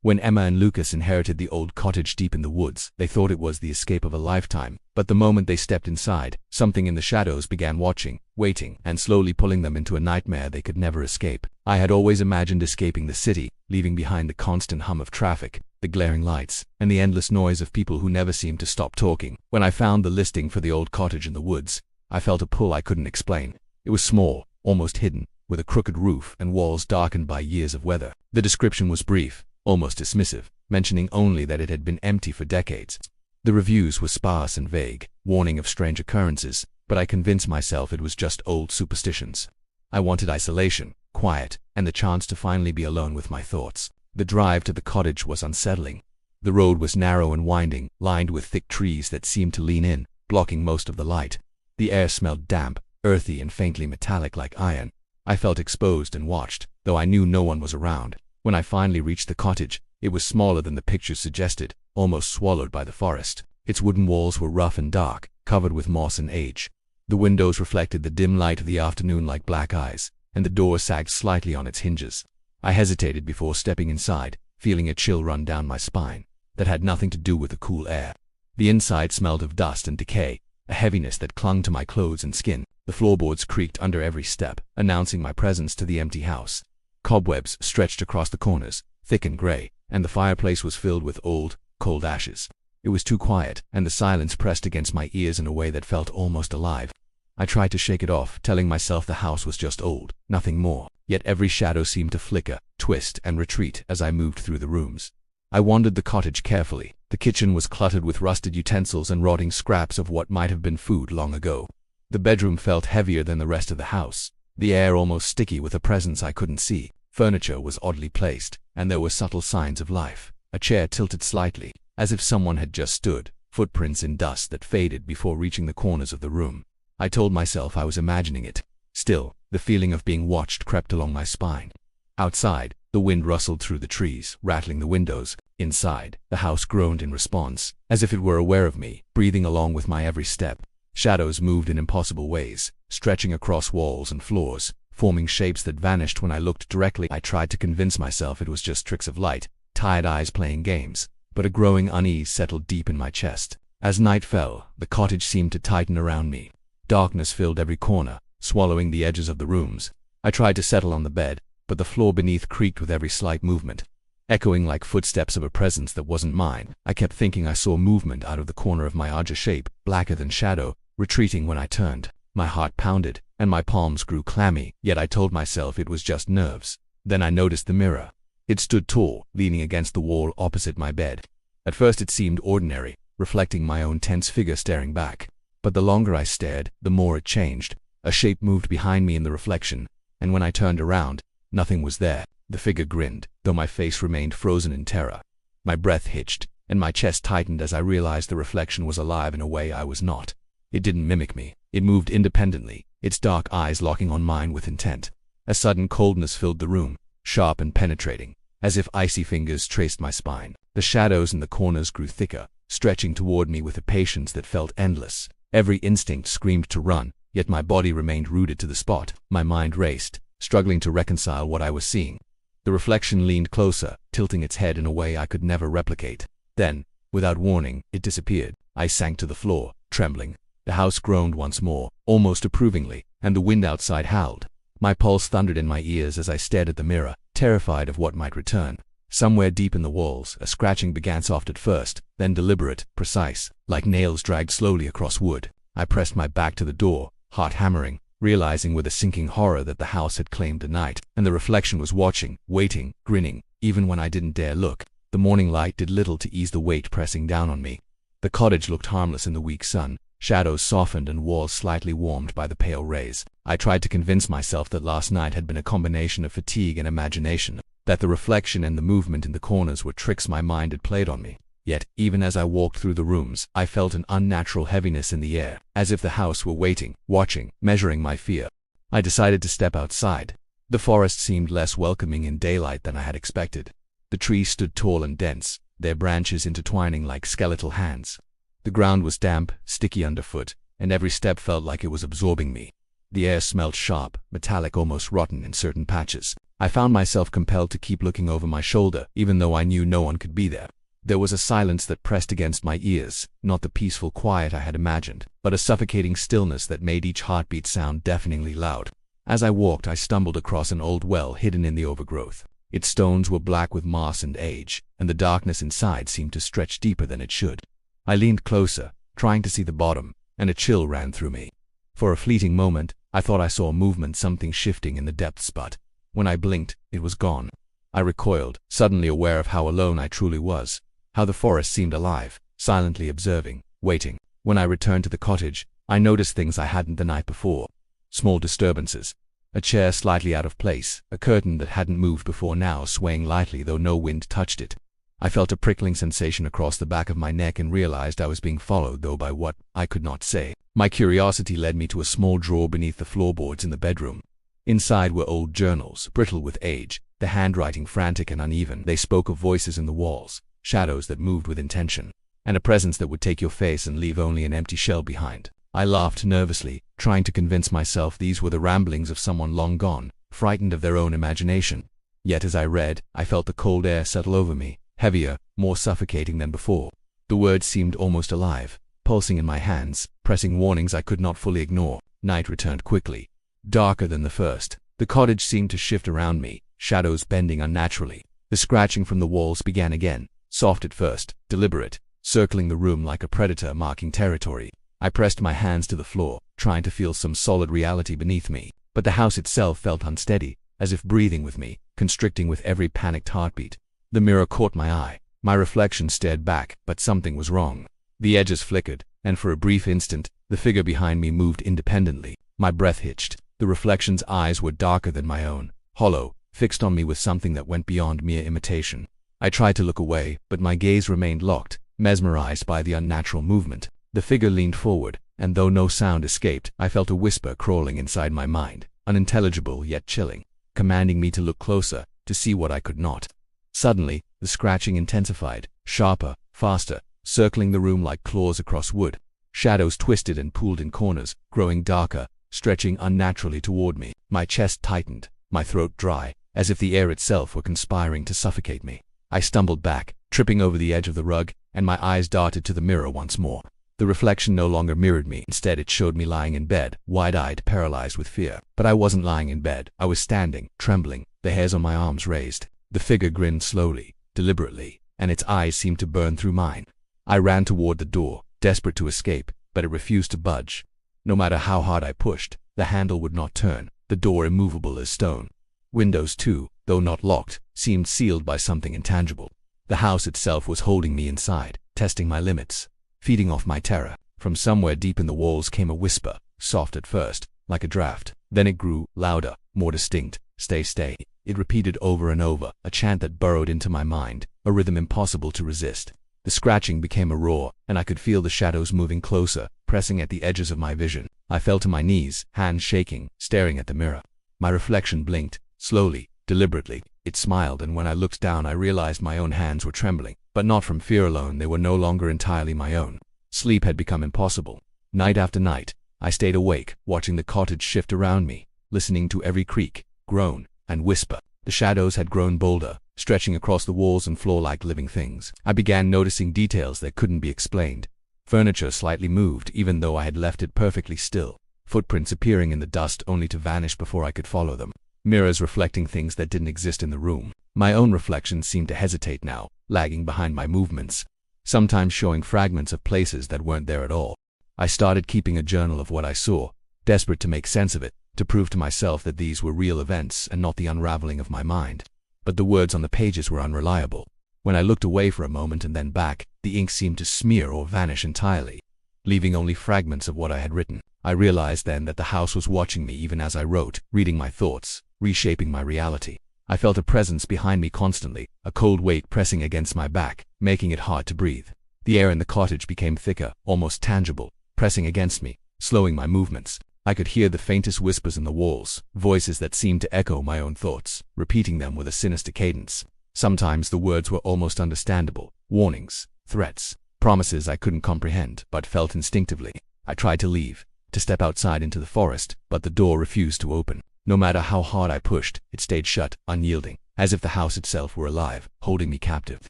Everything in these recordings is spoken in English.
When Emma and Lucas inherited the old cottage deep in the woods, they thought it was the escape of a lifetime. But the moment they stepped inside, something in the shadows began watching, waiting, and slowly pulling them into a nightmare they could never escape. I had always imagined escaping the city, leaving behind the constant hum of traffic, the glaring lights, and the endless noise of people who never seemed to stop talking. When I found the listing for the old cottage in the woods, I felt a pull I couldn't explain. It was small, almost hidden, with a crooked roof and walls darkened by years of weather. The description was brief, almost dismissive, mentioning only that it had been empty for decades. The reviews were sparse and vague, warning of strange occurrences, but I convinced myself it was just old superstitions. I wanted isolation, quiet, and the chance to finally be alone with my thoughts. The drive to the cottage was unsettling. The road was narrow and winding, lined with thick trees that seemed to lean in, blocking most of the light. The air smelled damp, earthy, and faintly metallic like iron. I felt exposed and watched, though I knew no one was around. When I finally reached the cottage, it was smaller than the pictures suggested, almost swallowed by the forest. Its wooden walls were rough and dark, covered with moss and age. The windows reflected the dim light of the afternoon like black eyes, and the door sagged slightly on its hinges. I hesitated before stepping inside, feeling a chill run down my spine that had nothing to do with the cool air. The inside smelled of dust and decay, a heaviness that clung to my clothes and skin. The floorboards creaked under every step, announcing my presence to the empty house. Cobwebs stretched across the corners, thick and gray, and the fireplace was filled with old, cold ashes. It was too quiet, and the silence pressed against my ears in a way that felt almost alive. I tried to shake it off, telling myself the house was just old, nothing more. Yet every shadow seemed to flicker, twist, and retreat as I moved through the rooms. I wandered the cottage carefully. The kitchen was cluttered with rusted utensils and rotting scraps of what might have been food long ago. The bedroom felt heavier than the rest of the house, the air almost sticky with a presence I couldn't see. Furniture was oddly placed, and there were subtle signs of life. A chair tilted slightly, as if someone had just stood, footprints in dust that faded before reaching the corners of the room. I told myself I was imagining it. Still, the feeling of being watched crept along my spine. Outside, the wind rustled through the trees, rattling the windows. Inside, the house groaned in response, as if it were aware of me, breathing along with my every step. Shadows moved in impossible ways, stretching across walls and floors, forming shapes that vanished when I looked directly. I tried to convince myself it was just tricks of light, tired eyes playing games, but a growing unease settled deep in my chest. As night fell, the cottage seemed to tighten around me. Darkness filled every corner, swallowing the edges of the rooms. I tried to settle on the bed, but the floor beneath creaked with every slight movement, echoing like footsteps of a presence that wasn't mine. I kept thinking I saw movement out of the corner of my eye, a shape, blacker than shadow, retreating when I turned. My heart pounded, and my palms grew clammy, yet I told myself it was just nerves. Then I noticed the mirror. It stood tall, leaning against the wall opposite my bed. At first it seemed ordinary, reflecting my own tense figure staring back. But the longer I stared, the more it changed. A shape moved behind me in the reflection, and when I turned around, nothing was there. The figure grinned, though my face remained frozen in terror. My breath hitched, and my chest tightened as I realized the reflection was alive in a way I was not. It didn't mimic me. It moved independently, its dark eyes locking on mine with intent. A sudden coldness filled the room, sharp and penetrating, as if icy fingers traced my spine. The shadows in the corners grew thicker, stretching toward me with a patience that felt endless. Every instinct screamed to run, yet my body remained rooted to the spot. My mind raced, struggling to reconcile what I was seeing. The reflection leaned closer, tilting its head in a way I could never replicate. Then, without warning, it disappeared. I sank to the floor, trembling. The house groaned once more, almost approvingly, and the wind outside howled. My pulse thundered in my ears as I stared at the mirror, terrified of what might return. Somewhere deep in the walls, a scratching began soft at first, then deliberate, precise, like nails dragged slowly across wood. I pressed my back to the door, heart hammering, realizing with a sinking horror that the house had claimed the night, and the reflection was watching, waiting, grinning, even when I didn't dare look. The morning light did little to ease the weight pressing down on me. The cottage looked harmless in the weak sun, shadows softened and walls slightly warmed by the pale rays. I tried to convince myself that last night had been a combination of fatigue and imagination, that the reflection and the movement in the corners were tricks my mind had played on me. Yet, even as I walked through the rooms, I felt an unnatural heaviness in the air, as if the house were waiting, watching, measuring my fear. I decided to step outside. The forest seemed less welcoming in daylight than I had expected. The trees stood tall and dense, their branches intertwining like skeletal hands. The ground was damp, sticky underfoot, and every step felt like it was absorbing me. The air smelled sharp, metallic, almost rotten in certain patches. I found myself compelled to keep looking over my shoulder, even though I knew no one could be there. There was a silence that pressed against my ears, not the peaceful quiet I had imagined, but a suffocating stillness that made each heartbeat sound deafeningly loud. As I walked, I stumbled across an old well hidden in the overgrowth. Its stones were black with moss and age, and the darkness inside seemed to stretch deeper than it should. I leaned closer, trying to see the bottom, and a chill ran through me. For a fleeting moment, I thought I saw movement, something shifting in the depths, but when I blinked, it was gone. I recoiled, suddenly aware of how alone I truly was, how the forest seemed alive, silently observing, waiting. When I returned to the cottage, I noticed things I hadn't the night before. Small disturbances. A chair slightly out of place, a curtain that hadn't moved before now swaying lightly though no wind touched it. I felt a prickling sensation across the back of my neck and realized I was being followed, though by what, I could not say. My curiosity led me to a small drawer beneath the floorboards in the bedroom. Inside were old journals, brittle with age, the handwriting frantic and uneven. They spoke of voices in the walls, shadows that moved with intention, and a presence that would take your face and leave only an empty shell behind. I laughed nervously, trying to convince myself these were the ramblings of someone long gone, frightened of their own imagination. Yet as I read, I felt the cold air settle over me, heavier, more suffocating than before. The words seemed almost alive, pulsing in my hands, pressing warnings I could not fully ignore. Night returned quickly, darker than the first. The cottage seemed to shift around me, shadows bending unnaturally. The scratching from the walls began again, soft at first, deliberate, circling the room like a predator marking territory. I pressed my hands to the floor, trying to feel some solid reality beneath me, but the house itself felt unsteady, as if breathing with me, constricting with every panicked heartbeat. The mirror caught my eye. My reflection stared back, but something was wrong. The edges flickered, and for a brief instant, the figure behind me moved independently. My breath hitched. The reflection's eyes were darker than my own, hollow, fixed on me with something that went beyond mere imitation. I tried to look away, but my gaze remained locked, mesmerized by the unnatural movement. The figure leaned forward, and though no sound escaped, I felt a whisper crawling inside my mind, unintelligible yet chilling, commanding me to look closer, to see what I could not. Suddenly, the scratching intensified, sharper, faster, circling the room like claws across wood. Shadows twisted and pooled in corners, growing darker, stretching unnaturally toward me. My chest tightened, my throat dry, as if the air itself were conspiring to suffocate me. I stumbled back, tripping over the edge of the rug, and my eyes darted to the mirror once more. The reflection no longer mirrored me. Instead, it showed me lying in bed, wide-eyed, paralyzed with fear. But I wasn't lying in bed. I was standing, trembling, the hairs on my arms raised. The figure grinned slowly, deliberately, and its eyes seemed to burn through mine. I ran toward the door, desperate to escape, but it refused to budge. No matter how hard I pushed, the handle would not turn, the door immovable as stone. Windows too, though not locked, seemed sealed by something intangible. The house itself was holding me inside, testing my limits, feeding off my terror. From somewhere deep in the walls came a whisper, soft at first, like a draft. Then it grew louder, more distinct. Stay, stay. It repeated over and over, a chant that burrowed into my mind, a rhythm impossible to resist. The scratching became a roar, and I could feel the shadows moving closer, pressing at the edges of my vision. I fell to my knees, hands shaking, staring at the mirror. My reflection blinked, slowly, deliberately. It smiled, and when I looked down I realized my own hands were trembling, but not from fear alone. They were no longer entirely my own. Sleep had become impossible. Night after night, I stayed awake, watching the cottage shift around me, listening to every creak, groan, and whisper. The shadows had grown bolder, stretching across the walls and floor like living things. I began noticing details that couldn't be explained. Furniture slightly moved, even though I had left it perfectly still. Footprints appearing in the dust only to vanish before I could follow them. Mirrors reflecting things that didn't exist in the room. My own reflection seemed to hesitate now, lagging behind my movements, sometimes showing fragments of places that weren't there at all. I started keeping a journal of what I saw, desperate to make sense of it, to prove to myself that these were real events and not the unraveling of my mind. But the words on the pages were unreliable. When I looked away for a moment and then back, the ink seemed to smear or vanish entirely, leaving only fragments of what I had written. I realized then that the house was watching me even as I wrote, reading my thoughts, reshaping my reality. I felt a presence behind me constantly, a cold weight pressing against my back, making it hard to breathe. The air in the cottage became thicker, almost tangible, pressing against me, slowing my movements. I could hear the faintest whispers in the walls, voices that seemed to echo my own thoughts, repeating them with a sinister cadence. Sometimes the words were almost understandable, warnings, threats, promises I couldn't comprehend but felt instinctively. I tried to leave, to step outside into the forest, but the door refused to open. No matter how hard I pushed, it stayed shut, unyielding, as if the house itself were alive, holding me captive.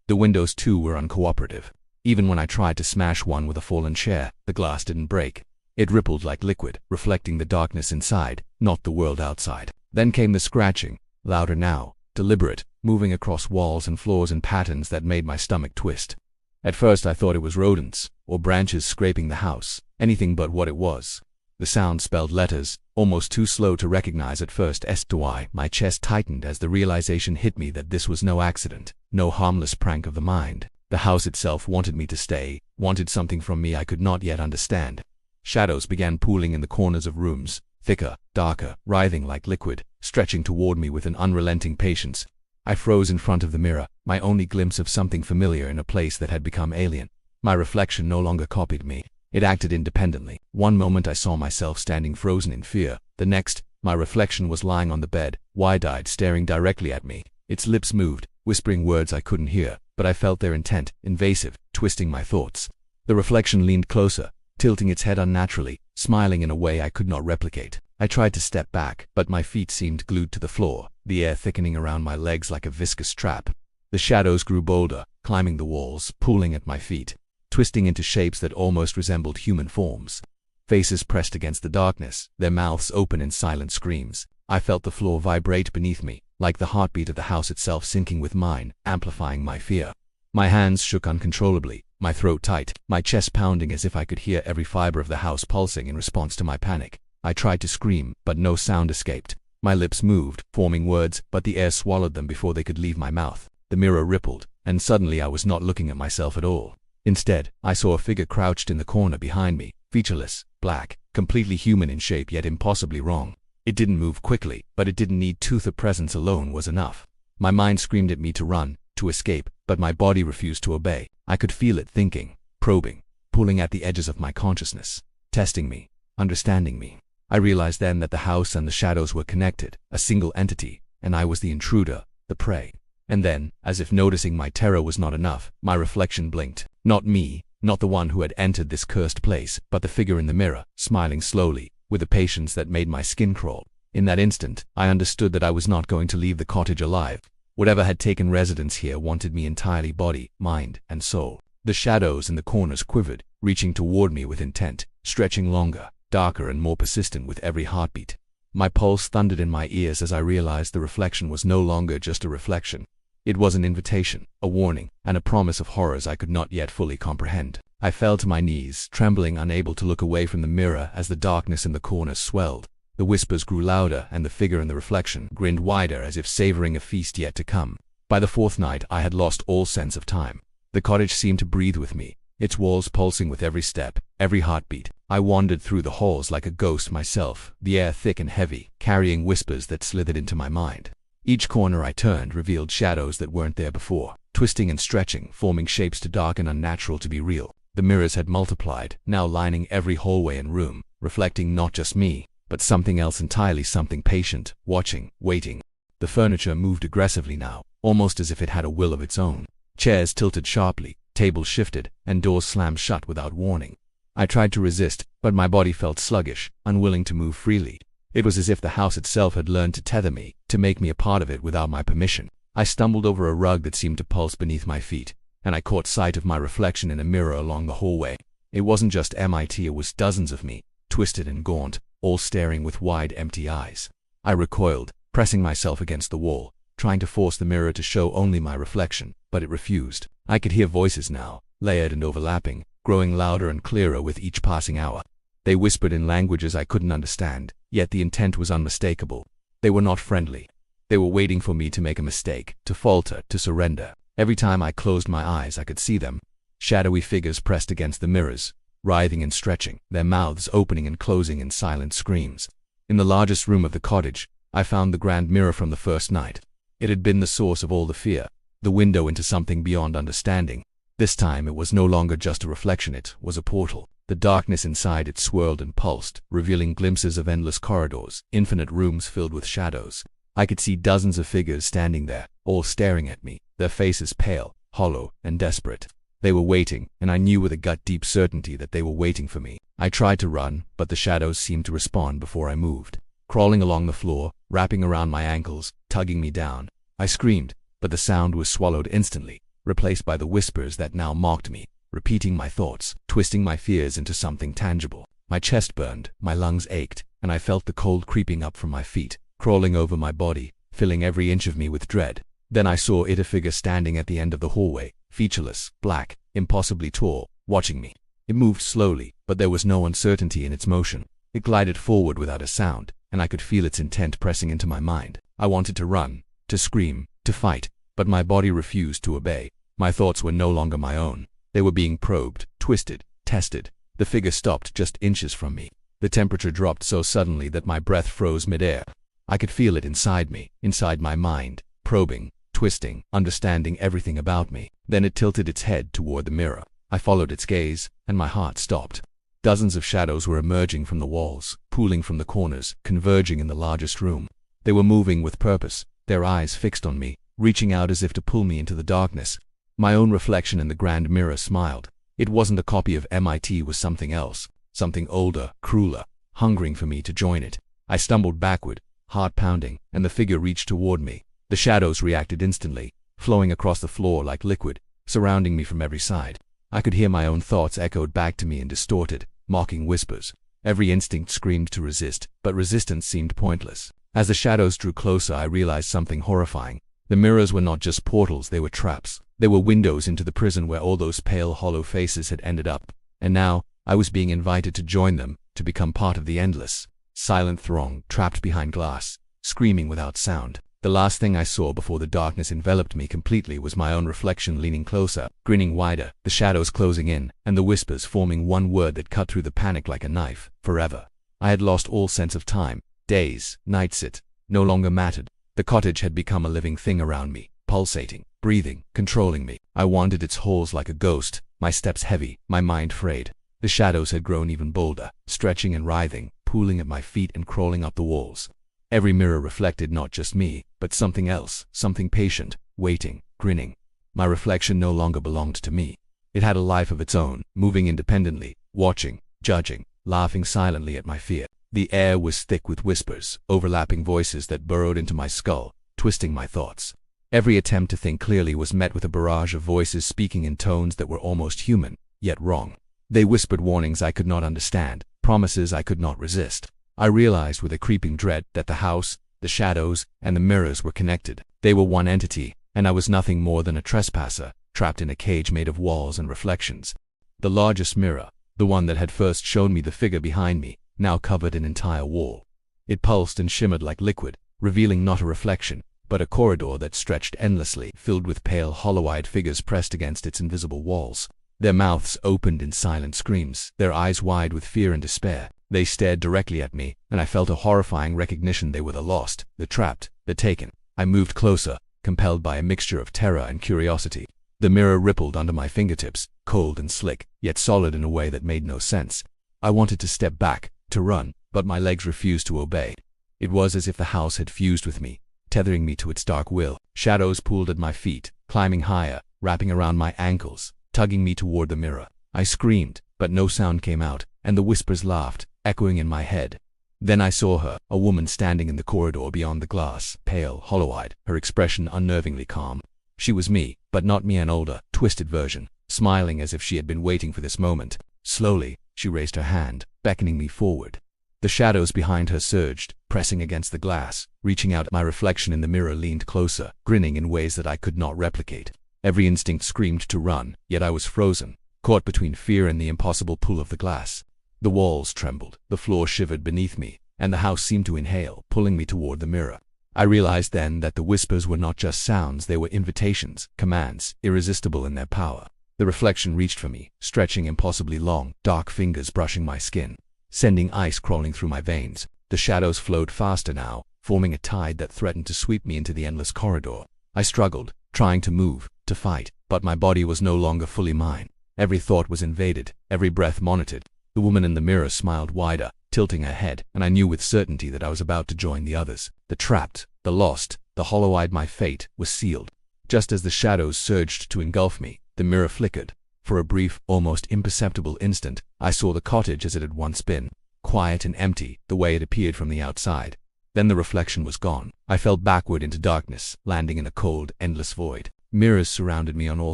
The windows too were uncooperative. Even when I tried to smash one with a fallen chair, the glass didn't break. It rippled like liquid, reflecting the darkness inside, not the world outside. Then came the scratching, louder now, deliberate, moving across walls and floors in patterns that made my stomach twist. At first I thought it was rodents, or branches scraping the house, anything but what it was. The sound spelled letters, almost too slow to recognize at first. S-to-I. My chest tightened as the realization hit me that this was no accident, no harmless prank of the mind. The house itself wanted me to stay, wanted something from me I could not yet understand. Shadows began pooling in the corners of rooms, thicker, darker, writhing like liquid, stretching toward me with an unrelenting patience. I froze in front of the mirror, my only glimpse of something familiar in a place that had become alien. My reflection no longer copied me. It acted independently. One moment I saw myself standing frozen in fear. The next, my reflection was lying on the bed, wide-eyed, staring directly at me. Its lips moved, whispering words I couldn't hear, but I felt their intent, invasive, twisting my thoughts. The reflection leaned closer, tilting its head unnaturally, smiling in a way I could not replicate. I tried to step back, but my feet seemed glued to the floor, the air thickening around my legs like a viscous trap. The shadows grew bolder, climbing the walls, pulling at my feet, twisting into shapes that almost resembled human forms. Faces pressed against the darkness, their mouths open in silent screams. I felt the floor vibrate beneath me, like the heartbeat of the house itself syncing with mine, amplifying my fear. My hands shook uncontrollably, my throat tight, my chest pounding as if I could hear every fiber of the house pulsing in response to my panic. I tried to scream, but no sound escaped. My lips moved, forming words, but the air swallowed them before they could leave my mouth. The mirror rippled, and suddenly I was not looking at myself at all. Instead, I saw a figure crouched in the corner behind me, featureless, black, completely human in shape yet impossibly wrong. It didn't move quickly, but it didn't need to. The presence alone was enough. My mind screamed at me to run, to escape, but my body refused to obey. I could feel it thinking, probing, pulling at the edges of my consciousness, testing me, understanding me. I realized then that the house and the shadows were connected, a single entity, and I was the intruder, the prey. And then, as if noticing my terror was not enough, my reflection blinked. Not me, not the one who had entered this cursed place, but the figure in the mirror, smiling slowly, with a patience that made my skin crawl. In that instant, I understood that I was not going to leave the cottage alive. Whatever had taken residence here wanted me entirely, body, mind, and soul. The shadows in the corners quivered, reaching toward me with intent, stretching longer, darker and more persistent with every heartbeat. My pulse thundered in my ears as I realized the reflection was no longer just a reflection. It was an invitation, a warning, and a promise of horrors I could not yet fully comprehend. I fell to my knees, trembling, unable to look away from the mirror as the darkness in the corners swelled. The whispers grew louder, and the figure in the reflection grinned wider as if savoring a feast yet to come. By the fourth night, I had lost all sense of time. The cottage seemed to breathe with me, its walls pulsing with every step, every heartbeat. I wandered through the halls like a ghost myself, the air thick and heavy, carrying whispers that slithered into my mind. Each corner I turned revealed shadows that weren't there before, twisting and stretching, forming shapes too dark and unnatural to be real. The mirrors had multiplied, now lining every hallway and room, reflecting not just me, but something else entirely, something patient, watching, waiting. The furniture moved aggressively now, almost as if it had a will of its own. Chairs tilted sharply, tables shifted, and doors slammed shut without warning. I tried to resist, but my body felt sluggish, unwilling to move freely. It was as if the house itself had learned to tether me, to make me a part of it without my permission. I stumbled over a rug that seemed to pulse beneath my feet, and I caught sight of my reflection in a mirror along the hallway. It wasn't just MIT, it was dozens of me, twisted and gaunt, all staring with wide, empty eyes. I recoiled, pressing myself against the wall, trying to force the mirror to show only my reflection, but it refused. I could hear voices now, layered and overlapping, growing louder and clearer with each passing hour. They whispered in languages I couldn't understand, yet the intent was unmistakable. They were not friendly. They were waiting for me to make a mistake, to falter, to surrender. Every time I closed my eyes, I could see them. Shadowy figures pressed against the mirrors, writhing and stretching, their mouths opening and closing in silent screams. In the largest room of the cottage, I found the grand mirror from the first night. It had been the source of all the fear, the window into something beyond understanding. This time it was no longer just a reflection, it was a portal. The darkness inside it swirled and pulsed, revealing glimpses of endless corridors, infinite rooms filled with shadows. I could see dozens of figures standing there, all staring at me, their faces pale, hollow, and desperate. They were waiting, and I knew with a gut-deep certainty that they were waiting for me. I tried to run, but the shadows seemed to respond before I moved. crawling along the floor, wrapping around my ankles, tugging me down. I screamed, but the sound was swallowed instantly, replaced by the whispers that now mocked me, repeating my thoughts, twisting my fears into something tangible. My chest burned, my lungs ached, and I felt the cold creeping up from my feet, crawling over my body, filling every inch of me with dread. Then I saw a figure standing at the end of the hallway, featureless, black, impossibly tall, watching me. It moved slowly, but there was no uncertainty in its motion. It glided forward without a sound, and I could feel its intent pressing into my mind. I wanted to run, to scream, to fight, but my body refused to obey. My thoughts were no longer my own. They were being probed, twisted, tested. The figure stopped just inches from me. The temperature dropped so suddenly that my breath froze midair. I could feel it inside me, inside my mind, probing, twisting, understanding everything about me. Then it tilted its head toward the mirror. I followed its gaze, and my heart stopped. Dozens of shadows were emerging from the walls, pooling from the corners, converging in the largest room. They were moving with purpose, their eyes fixed on me, reaching out as if to pull me into the darkness. My own reflection in the grand mirror smiled. It wasn't a copy of MIT, it was something else, something older, crueler, hungering for me to join it. I stumbled backward, heart pounding, and the figure reached toward me. The shadows reacted instantly, flowing across the floor like liquid, surrounding me from every side. I could hear my own thoughts echoed back to me in distorted, mocking whispers. Every instinct screamed to resist, but resistance seemed pointless. As the shadows drew closer, I realized something horrifying. The mirrors were not just portals, they were traps. They were windows into the prison where all those pale, hollow faces had ended up. And now, I was being invited to join them, to become part of the endless, silent throng, trapped behind glass, screaming without sound. The last thing I saw before the darkness enveloped me completely was my own reflection leaning closer, grinning wider, the shadows closing in, and the whispers forming one word that cut through the panic like a knife: forever. I had lost all sense of time. Days, nights, it no longer mattered. The cottage had become a living thing around me, pulsating, breathing, controlling me. I wandered its halls like a ghost, my steps heavy, my mind frayed. The shadows had grown even bolder, stretching and writhing, pooling at my feet and crawling up the walls. Every mirror reflected not just me, but something else, something patient, waiting, grinning. My reflection no longer belonged to me. It had a life of its own, moving independently, watching, judging, laughing silently at my fear. The air was thick with whispers, overlapping voices that burrowed into my skull, twisting my thoughts. Every attempt to think clearly was met with a barrage of voices speaking in tones that were almost human, yet wrong. They whispered warnings I could not understand, promises I could not resist. I realized with a creeping dread that the house, the shadows, and the mirrors were connected. They were one entity, and I was nothing more than a trespasser, trapped in a cage made of walls and reflections. The largest mirror, the one that had first shown me the figure behind me, now covered an entire wall. It pulsed and shimmered like liquid, revealing not a reflection, but a corridor that stretched endlessly, filled with pale, hollow-eyed figures pressed against its invisible walls. Their mouths opened in silent screams, their eyes wide with fear and despair. They stared directly at me, and I felt a horrifying recognition they were the lost, the trapped, the taken. I moved closer, compelled by a mixture of terror and curiosity. The mirror rippled under my fingertips, cold and slick, yet solid in a way that made no sense. I wanted to step back, to run, but my legs refused to obey. It was as if the house had fused with me, tethering me to its dark will. Shadows pooled at my feet, climbing higher, wrapping around my ankles, tugging me toward the mirror. I screamed, but no sound came out, and the whispers laughed, echoing in my head. Then I saw her, a woman standing in the corridor beyond the glass, pale, hollow-eyed, her expression unnervingly calm. She was me, but not me, an older, twisted version, smiling as if she had been waiting for this moment. Slowly, she raised her hand, beckoning me forward. The shadows behind her surged, pressing against the glass, reaching out. My reflection in the mirror leaned closer, grinning in ways that I could not replicate. Every instinct screamed to run, yet I was frozen, caught between fear and the impossible pull of the glass. The walls trembled, the floor shivered beneath me, and the house seemed to inhale, pulling me toward the mirror. I realized then that the whispers were not just sounds, they were invitations, commands, irresistible in their power. The reflection reached for me, stretching impossibly long, dark fingers brushing my skin, sending ice crawling through my veins. The shadows flowed faster now, forming a tide that threatened to sweep me into the endless corridor. I struggled, trying to move, to fight, but my body was no longer fully mine. Every thought was invaded, every breath monitored. The woman in the mirror smiled wider, tilting her head, and I knew with certainty that I was about to join the others. The trapped, the lost, the hollow-eyed, my fate was sealed. Just as the shadows surged to engulf me, the mirror flickered. For a brief, almost imperceptible instant, I saw the cottage as it had once been, quiet and empty, the way it appeared from the outside. Then the reflection was gone. I fell backward into darkness, landing in a cold, endless void. Mirrors surrounded me on all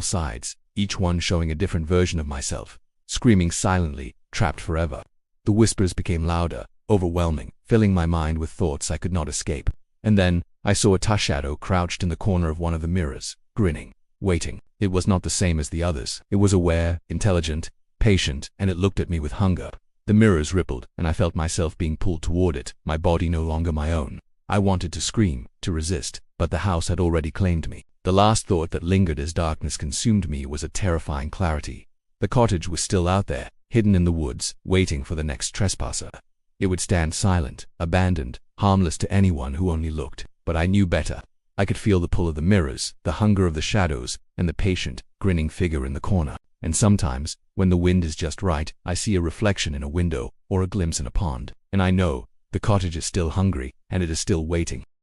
sides, each one showing a different version of myself, screaming silently, trapped forever. The whispers became louder, overwhelming, filling my mind with thoughts I could not escape. And then, I saw a shadow crouched in the corner of one of the mirrors, grinning, waiting. It was not the same as the others. It was aware, intelligent, patient, and it looked at me with hunger. The mirrors rippled, and I felt myself being pulled toward it, my body no longer my own. I wanted to scream, to resist, but the house had already claimed me. The last thought that lingered as darkness consumed me was a terrifying clarity. The cottage was still out there, hidden in the woods, waiting for the next trespasser. It would stand silent, abandoned, harmless to anyone who only looked. But I knew better. I could feel the pull of the mirrors, the hunger of the shadows, and the patient, grinning figure in the corner. And sometimes, when the wind is just right, I see a reflection in a window or a glimpse in a pond. And I know, the cottage is still hungry, and it is still waiting.